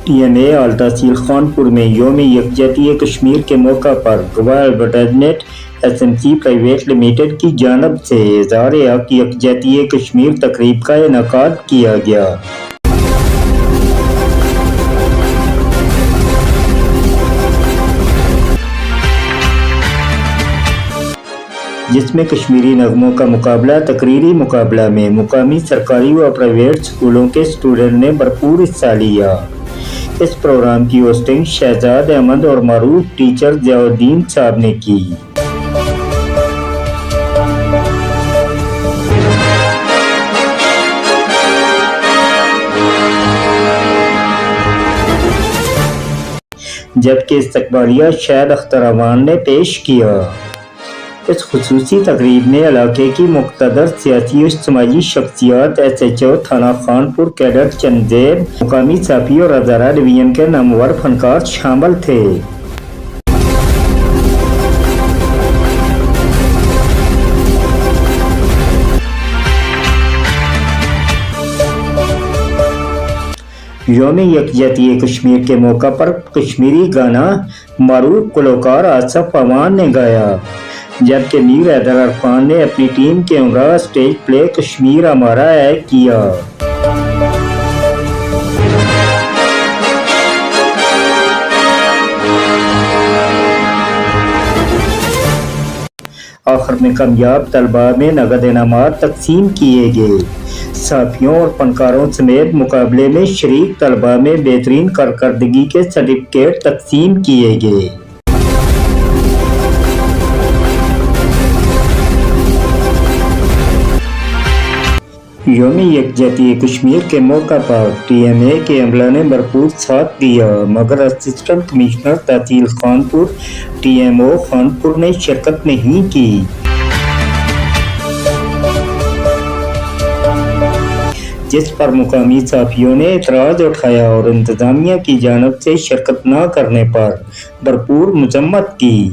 TMA اعلی تحصیل خانپور میں یوم یکجہتی کشمیر کے موقع پر گواہ ایڈورٹائزمنٹ SMC پرائیویٹ لمیٹڈ کی جانب سے اظہار حق یکجہتی کشمیر تقریب کا انعقاد کیا گیا، جس میں کشمیری نغموں کا مقابلہ تقریری مقابلہ میں مقامی سرکاری و پرائیویٹ اسکولوں کے اسٹوڈنٹ نے بھرپور حصہ لیا۔ اس پروگرام کی ہوسٹنگ شہزاد احمد اور معروف ٹیچر ضیاء الدین صاحب نے کی۔ جبکہ استقبالیہ شاہد اختر امان نے پیش کیا۔ اس خصوصی تقریب میں علاقے کی مقتدر سیاسی و اجتماعی شخصیات، SHO تھانہ خانپور کیڈٹ چنزیب، مقامی صحافی اور ہزارہ ڈویژن کے نامور فنکار شامل تھے۔ یوم یکجہتی کشمیر کے موقع پر کشمیری گانا معروف گلوکار آصف امان نے گایا، جبکہ میر حیدر عرفان نے اپنی ٹیم کے ہمراہ اسٹیج پلے کشمیر ہمارا ہے کیا۔ آخر میں کامیاب طلباء میں نقد انعامات تقسیم کیے گئے۔ صحافیوں اور فنکاروں سمیت مقابلے میں شریک طلباء میں بہترین کارکردگی کے سرٹیفکیٹ تقسیم کیے گئے۔ یوم یکجہتی کشمیر کے موقع پر TMA کے عملہ نے بھرپور ساتھ دیا، مگر اسسٹنٹ کمشنر تحصیل خانپور TMO خانپور نے شرکت نہیں کی، جس پر مقامی صحافیوں نے اعتراض اٹھایا اور انتظامیہ کی جانب سے شرکت نہ کرنے پر بھرپور مذمت کی۔